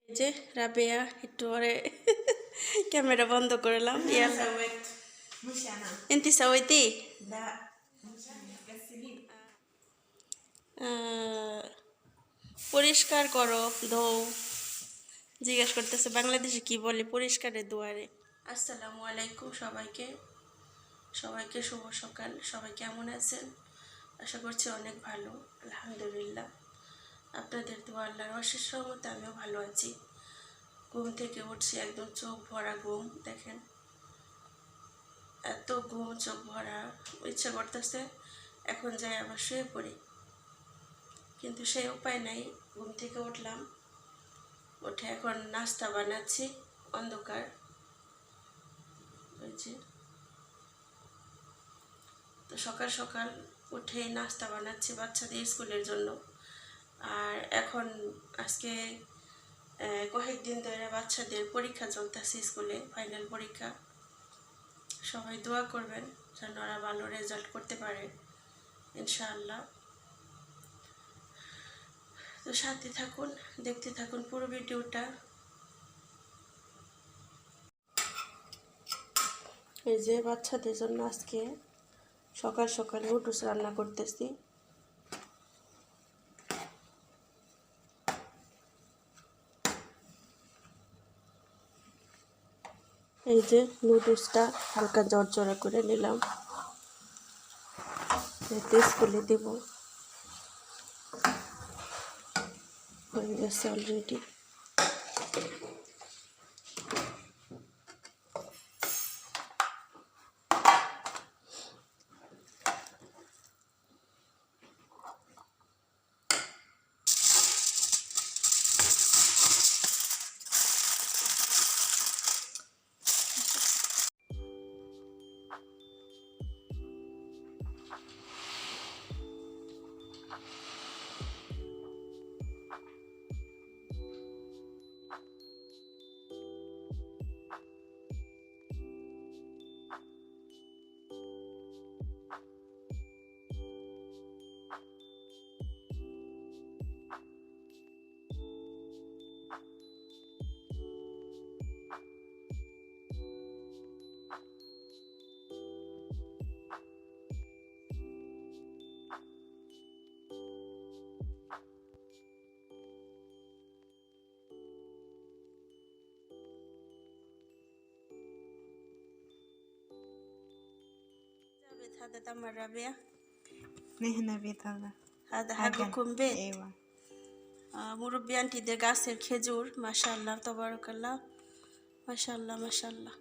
এই যে রাবেয়া একটু পরে ক্যামেরা বন্ধ করলাম। يلا انت سويتي পরিষ্কার করো, ধোও। জিজ্ঞেস করতেছে বাংলাদেশে কি বলে পরিষ্কারের দুয়ারে। আসসালামু আলাইকুম সবাইকে, সবাইকে শুভ সকাল। সবাই কেমন আছেন? আশা করছি অনেক ভালো, আলহামদুলিল্লাহ। আপনাদের দোয়া, আল্লাহর অশেষ রহমতে আমিও ভালো আছি। ঘুম থেকে উঠছি, একদম চোখ ভরা ঘুম। দেখেন এত ঘুম, চোখ ভরা। ইচ্ছা করতেছে এখন যাই আবার শুয়ে পড়ি, কিন্তু সেই উপায় নাই। ঘুম থেকে উঠলাম, উঠে এখন নাস্তা বানাচ্ছি। অন্ধকার হয়েছে তো সকাল সকাল উঠে নাস্তা বানাচ্ছি বাচ্চাদের স্কুলের জন্য। আর এখন আজকে কয়েকদিন ধরে বাচ্চাদের পরীক্ষা চলতেছে, স্কুলে ফাইনাল পরীক্ষা। সবাই দোয়া করবেন যেন ওরা ভালো রেজাল্ট করতে পারে ইনশাআল্লাহ। তো সাথে থাকুন, দেখতে থাকুন পুরো ভিডিওটা। এই যে বাচ্চাদের জন্য আজকে সকাল সকাল নুডলস রান্না করতেছি। এই যে নুডলসটা হালকা জর্জরা করে নিলাম, এতে স্কুলে দেব। হয়ে গেছে অলরেডি। هذا تمر ربيع. نحن بيت هذا هذا حقكم بيت. ايوه মুরব্বী আন্টিদের গাছের খেজুর, মাশাআল্লাহ তাবারাকাল্লাহ, মাশাআল্lah মাশাআল্lah.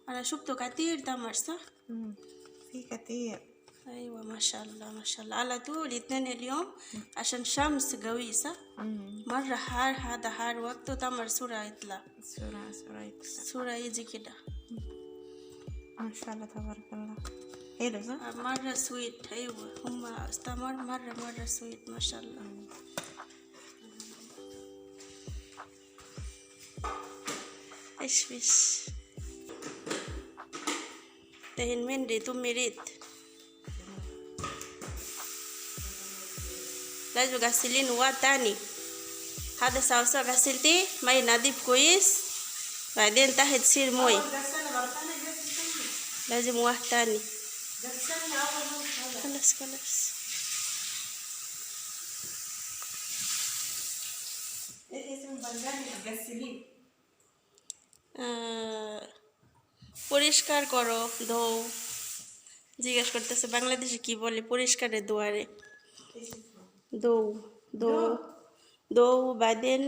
أنا شفته كتير تمر صح؟ في كتير. أيوة ما شاء الله ما شاء الله. على طول اثنين اليوم عشان شمس قوي صح؟ مرة حار، هذا حار وقته تمر سرعة يطلع، سرعة يطلع، سرعة يجي كده. ما شاء الله تبارك الله. حلو صح؟ مرة سويت. أيوة هم استمر مرة سويت ما شاء الله. إيش فيش تهين من ريت ومريت. لازم غسلين وقت تاني. هذا سوا غسلتي ماي نظيف كويس، بعدين تحت تصير موي. لازم واحد تاني. خلاص পরিষ্কার করো, ধোও। জিজ্ঞেস করতেছে বাংলাদেশে কি বলে পরিষ্কারের দুয়ারে। দৌ দৌ দৌ বাদেন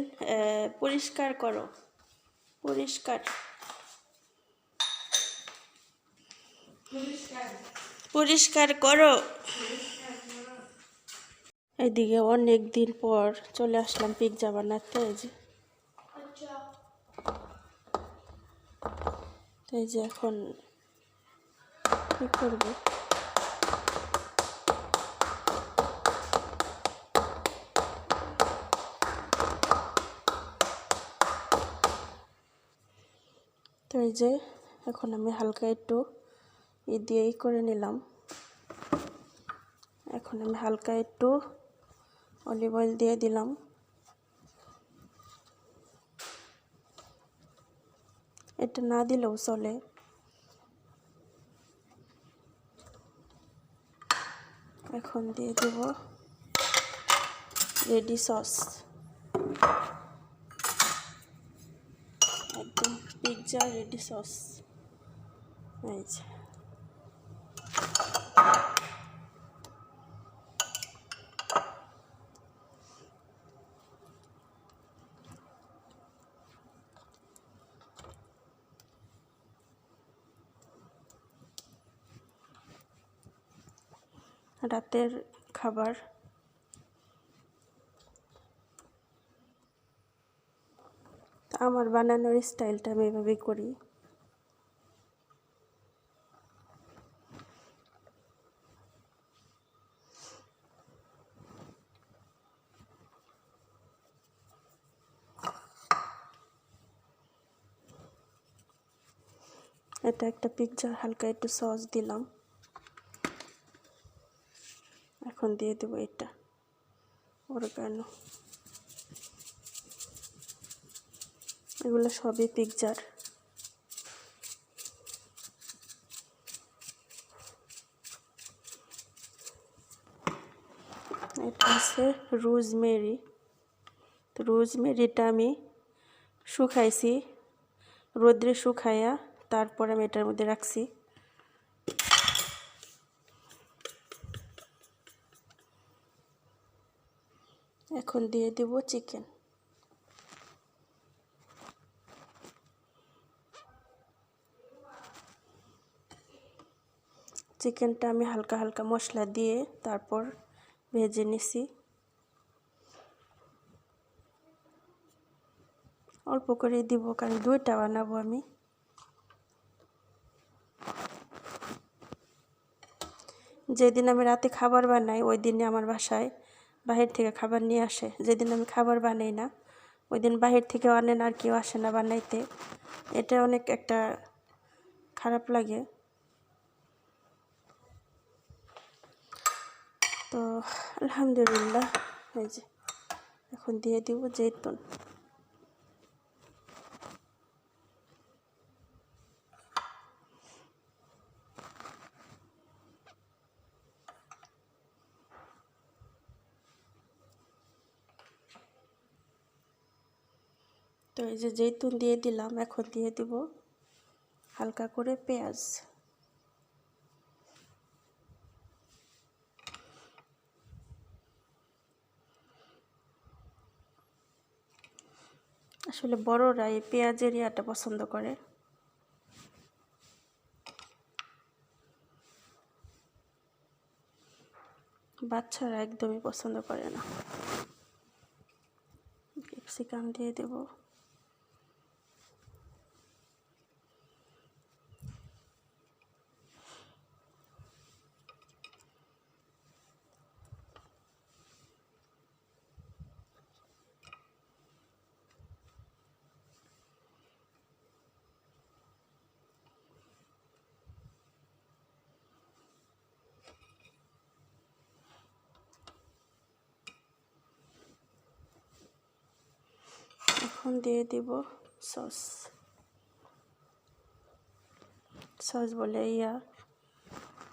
পরিষ্কার করো, পরিষ্কার পরিষ্কার করো। এদিকে অনেক দিন পর চলে আসলাম পিৎজা বানাতে। এই যে এখন কি করবো, তো এই যে এখন আমি হালকা একটু দিয়েই করে নিলাম। এখন আমি হালকা একটু অলিভ অয়েল দিয়ে দিলাম। এটা না দিলেও চলে। এখন দিয়ে দেব রেডি সস, একদম পিৎজা রেডি সস। এই যে রাতের খাবার। আমার বানানোর স্টাইলটা আমি এভাবেই করি। এটা একটা পিৎজা, হালকা একটু সস দিলাম। এখন দিয়ে দেবো এটা অরিগানো। এগুলো সবই পিৎজার। এটা আছে রোজমেরি। তো রোজমেরিটা আমি শুকাইছি, রোদ্রে শুকাইয়া তারপর আমি এটার মধ্যে রাখছি। এখন দিয়ে দেব চিকেন। চিকেনটা আমি হালকা হালকা মশলা দিয়ে তারপর ভেজে নিছি। অল্প করে দিব, কারণ 2টা বানাবো আমি। যেদিন আমি রাতে খাবার বানাই ওই দিনে আমার বাসায় বাহির থেকে খাবার নিয়ে আসে। যেদিন আমি খাবার বানাই না ওই দিন বাহির থেকে আনেন, আর কেউ আসে না বানাইতে। এটা অনেক একটা খারাপ লাগে। তো আলহামদুলিল্লাহ, এই যে এখন দিয়ে দিব জৈতুন। তো এই যে জৈতুন দিয়ে দিলাম। এখন দিয়ে দিব হালকা করে পেঁয়াজ। আসলে বড়রা এই পেঁয়াজের ইয়াটা পছন্দ করে, বাচ্চারা একদমই পছন্দ করে না। ক্যাপসিকাম দিয়ে দেব। এখন দিয়ে দিব সস। সস বলে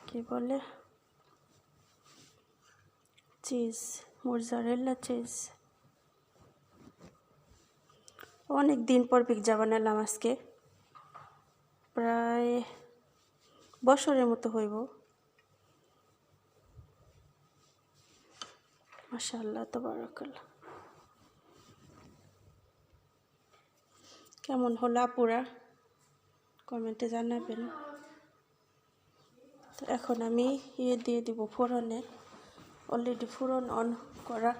কি বলে, চিজ, মোজারেলা চিজ। অনেক দিন পর পিৎজা বানালাম আজকে, প্রায় বছরের মতো হইব। মাশাআল্লাহ, তাবারাকাল্লাহ। কেমন হলো আপুরা কমেন্টে জানাবেন। তো এখন আমি দিয়ে দিব ফোড়নে। অলরেডি ফোড়ন অন করা।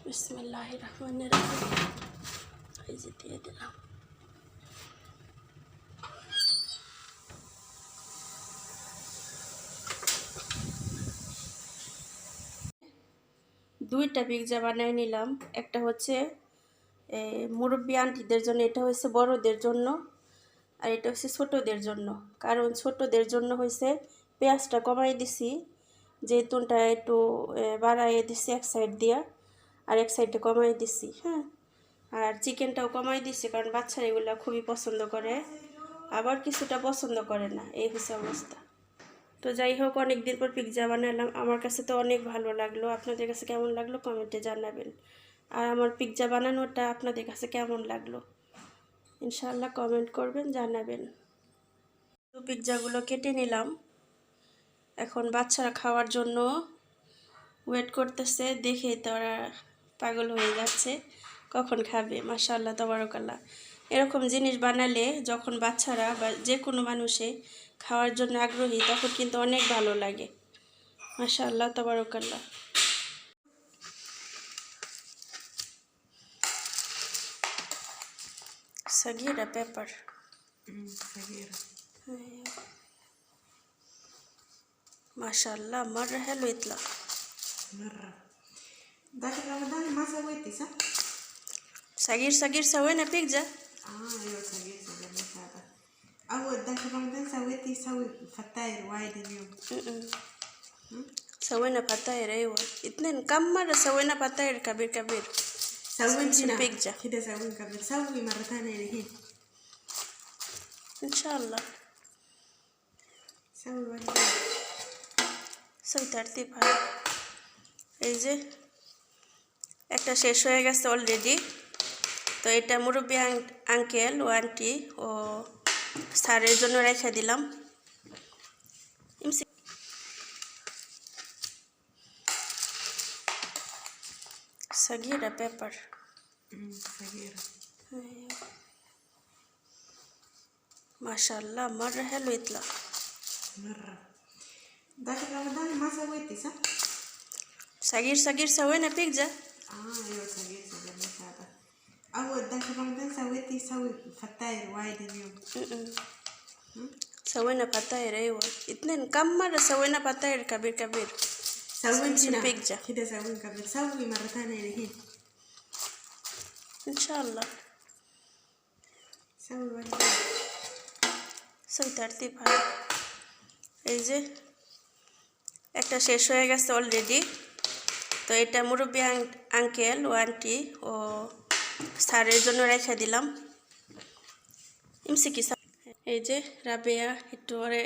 বিসমিল্লাহির রহমানির রহিম। এই যে দিয়ে দিলাম। দুইটা পিৎজা বানিয়ে নিলাম। একটা হচ্ছে মুরব্বি আন্টিদের জন্য, এটা হচ্ছে বড়দের জন্য, আর এটা হচ্ছে ছোটদের জন্য। কারণ ছোটদের জন্য হয়েছে পেঁয়াজটা কমাই দিছি, জৈতুনটা একটু বাড়াইয়ে দিছি এক সাইড দিয়া, আর এক সাইডে কমাই দিছি। হ্যাঁ, আর চিকেনটাও কমাই দিছি, কারণ বাচ্চারা এগুলো খুবই পছন্দ করে, আবার কিছুটা পছন্দ করে না, এই হচ্ছে অবস্থা। তো যাই হোক, অনেক দিন পর পিৎজা বানালাম, আমার কাছে তো অনেক ভালো লাগলো। আপনাদের কাছে কেমন লাগলো কমেন্টে জানাবেন। আর আমার পিৎজা বানানোটা আপনাদের কাছে কেমন লাগলো ইনশাআল্লাহ কমেন্ট করবেন, জানাবেন। তো পিৎজাগুলো কেটে নিলাম, এখন বাচ্চারা খাওয়ার জন্য ওয়েট করতেছে, দেখেই তো ওরা পাগল হয়ে যাচ্ছে কখন খাবে। মাশাআল্লাহ তাবারাকাল্লাহ, এরকম জিনিস বানালে যখন বাচ্চারা বা যে কোনো মানুষে খাওয়ার জন্য আগ্রহী, তখন কিন্তু অনেক ভালো লাগে। মাশাআল্লাহ তাবারাকাল্লাহ। صغيرة بيبر. صغيرة. ما شاء الله مرة حلو يطلع. مرة. داخل رمضان ما سويتي صح؟ صغير صغير سوينا بيتزا. ايوه صغير صغير مش هذا. اول داخل رمضان سوي فطاير وايد اليوم. سوينا فطاير ايوه، اثنين كم مرة سوينا فطاير كبير كبير. سوينا بيتزا كده سوين قبل، سوي مرة ثانية الحين ان شاء الله. سوي واحد. سوي ترتيب هذا। এই যে একটা শেষ হয়ে গেছে অলরেডি। তো এটা মুরব্বী আঙ্কেল ও আন্টি ও স্যারের জন্য রেখে দিলাম। صغيرة بيبر. صغيرة. ما شاء الله مرة حلو يطلع. مرة. داخل رمضان ما سويتي صح؟ صغير صغير سوينا بيتزا. ايوه صغير صغير مش هذا. اول داخل رمضان سوي فطاير وايد اليوم. سوينا فطاير ايوه، اثنين كم مرة سوينا فطاير كبير كبير. سوين هنا بيتزا كده سوين قبل، سوي مرة ثانية الحين ان شاء الله. سوي واحد. سوي ترتيب هذا। এই যে একটা শেষ হয়ে গেছে অলরেডি। তো এটা মুরব্বী আঙ্কেল ও আন্টি ও স্যারের জন্য রেখে দিলাম। ইমসিকি এই যে রাবেয়া একটু পরে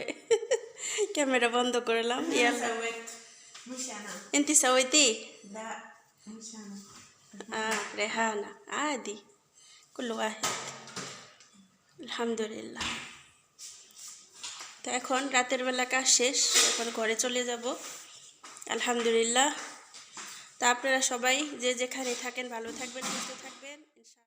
ক্যামেরা বন্ধ করলাম। سويت مش انا. انتي سويتي؟ لا مش انا. ريحانة عادي كل واحد الحمد لله। তো এখন রাতের বেলা কাজ শেষ, এখন ঘরে চলে যাব আলহামদুলিল্লাহ। তা আপনারা সবাই যে যেখানে থাকেন ভালো থাকবেন, সুস্থ থাকবেন ইনশাআল্লাহ।